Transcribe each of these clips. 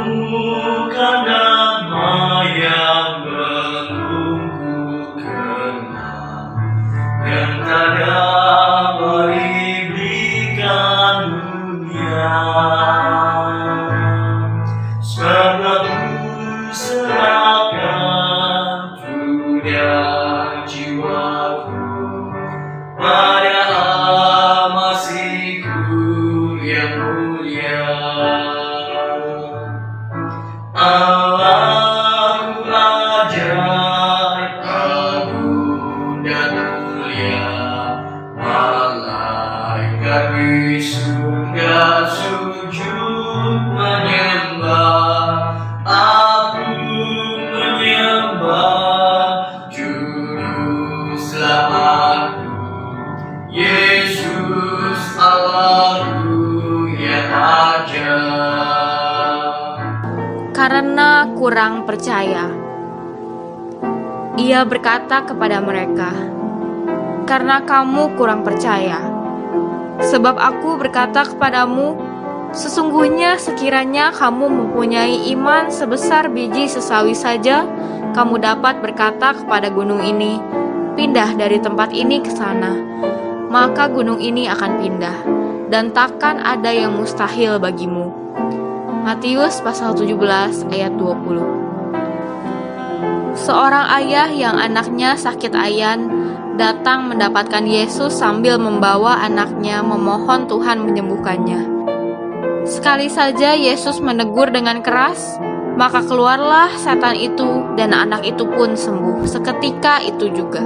menemukan damai yang belum kenal, yang tak dapat diberikan dunia. Sebab aku serahkan dunia jiwaku pada Almasiku yang mulia. Allahku ajaib, agung dan mulia, malaikat di surga sujud menyembah, aku menyembah Juru Selamatku, Yesus Allahku yang ajaib. Karena kurang percaya, Ia berkata kepada mereka, "Karena kamu kurang percaya, sebab aku berkata kepadamu, sesungguhnya sekiranya kamu mempunyai iman sebesar biji sesawi saja, kamu dapat berkata kepada gunung ini, pindah dari tempat ini ke sana, maka gunung ini akan pindah, dan takkan ada yang mustahil bagimu." Matius pasal 17 ayat 20. Seorang ayah yang anaknya sakit ayan datang mendapatkan Yesus sambil membawa anaknya memohon Tuhan menyembuhkannya. Sekali saja Yesus menegur dengan keras, maka keluarlah setan itu dan anak itu pun sembuh seketika itu juga.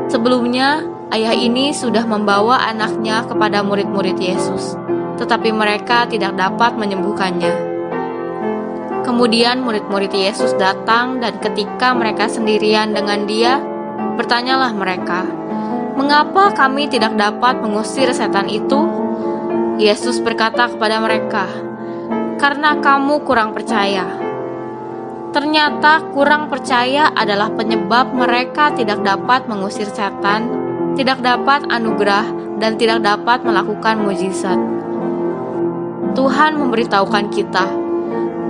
Sebelumnya, ayah ini sudah membawa anaknya kepada murid-murid Yesus, tetapi mereka tidak dapat menyembuhkannya. Kemudian murid-murid Yesus datang dan ketika mereka sendirian dengan Dia, bertanyalah mereka, "Mengapa kami tidak dapat mengusir setan itu?" Yesus berkata kepada mereka, "Karena kamu kurang percaya." Ternyata kurang percaya adalah penyebab mereka tidak dapat mengusir setan, tidak dapat anugerah, dan tidak dapat melakukan mujizat. Tuhan memberitahukan kita,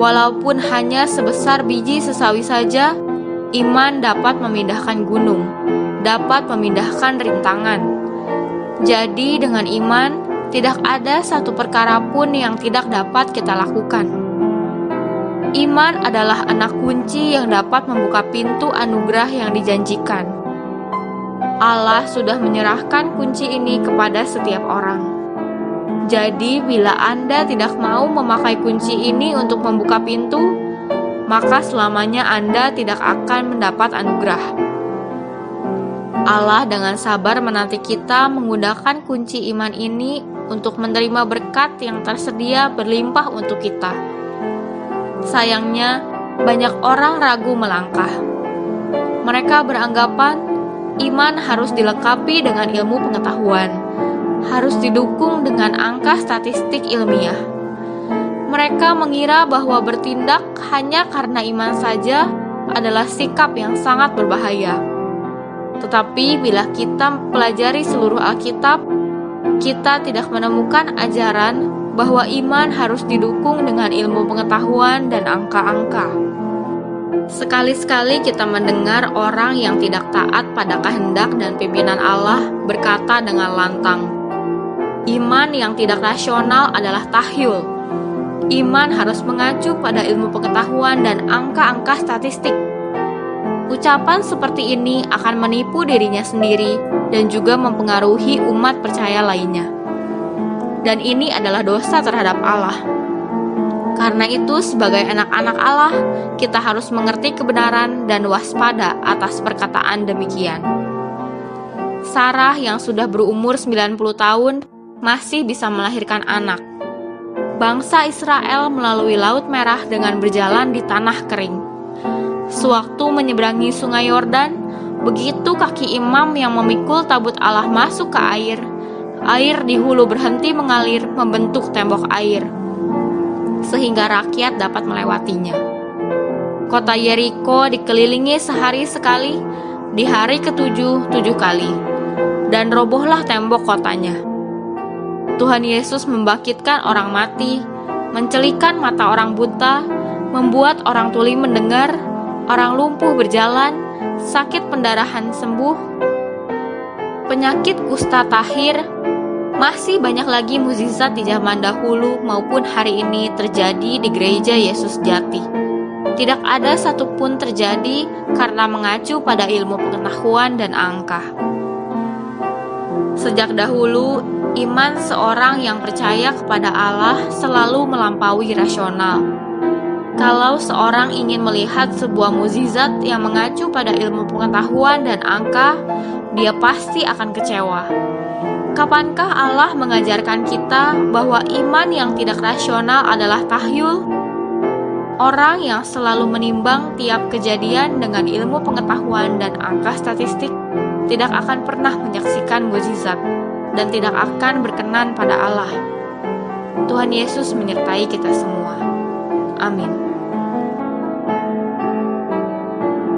walaupun hanya sebesar biji sesawi saja, iman dapat memindahkan gunung, dapat memindahkan rintangan. Jadi dengan iman, tidak ada satu perkara pun yang tidak dapat kita lakukan. Iman adalah anak kunci yang dapat membuka pintu anugerah yang dijanjikan. Allah sudah menyerahkan kunci ini kepada setiap orang. Jadi, bila Anda tidak mau memakai kunci ini untuk membuka pintu, maka selamanya Anda tidak akan mendapat anugerah. Allah dengan sabar menanti kita menggunakan kunci iman ini untuk menerima berkat yang tersedia berlimpah untuk kita. Sayangnya, banyak orang ragu melangkah. Mereka beranggapan iman harus dilengkapi dengan ilmu pengetahuan, harus didukung dengan angka statistik ilmiah. Mereka mengira bahwa bertindak hanya karena iman saja adalah sikap yang sangat berbahaya. Tetapi bila kita mempelajari seluruh Alkitab, kita tidak menemukan ajaran bahwa iman harus didukung dengan ilmu pengetahuan dan angka-angka. Sekali-sekali kita mendengar orang yang tidak taat pada kehendak dan pimpinan Allah berkata dengan lantang, "Iman yang tidak rasional adalah tahyul. Iman harus mengacu pada ilmu pengetahuan dan angka-angka statistik." Ucapan seperti ini akan menipu dirinya sendiri dan juga mempengaruhi umat percaya lainnya. Dan ini adalah dosa terhadap Allah. Karena itu, sebagai anak-anak Allah, kita harus mengerti kebenaran dan waspada atas perkataan demikian. Sarah yang sudah berumur 90 tahun masih bisa melahirkan anak. Bangsa Israel melalui Laut Merah dengan berjalan di tanah kering. Sewaktu menyeberangi sungai Yordan, begitu kaki imam yang memikul tabut Allah masuk ke air, air di hulu berhenti mengalir membentuk tembok air, sehingga rakyat dapat melewatinya. Kota Yeriko dikelilingi sehari sekali, di hari ke-7 7 kali, dan robohlah tembok kotanya. Tuhan Yesus membangkitkan orang mati, mencelikan mata orang buta, membuat orang tuli mendengar, orang lumpuh berjalan, sakit pendarahan sembuh, penyakit kusta tahir. Masih banyak lagi mukjizat di zaman dahulu maupun hari ini terjadi di gereja Yesus Jati. Tidak ada satupun terjadi karena mengacu pada ilmu pengetahuan dan angka. Sejak dahulu, iman seorang yang percaya kepada Allah selalu melampaui rasional. Kalau seorang ingin melihat sebuah mukjizat yang mengacu pada ilmu pengetahuan dan angka, dia pasti akan kecewa. Kapankah Allah mengajarkan kita bahwa iman yang tidak rasional adalah tahyul? Orang yang selalu menimbang tiap kejadian dengan ilmu pengetahuan dan angka statistik tidak akan pernah menyaksikan mukjizat dan tidak akan berkenan pada Allah. Tuhan Yesus menyertai kita semua. Amin.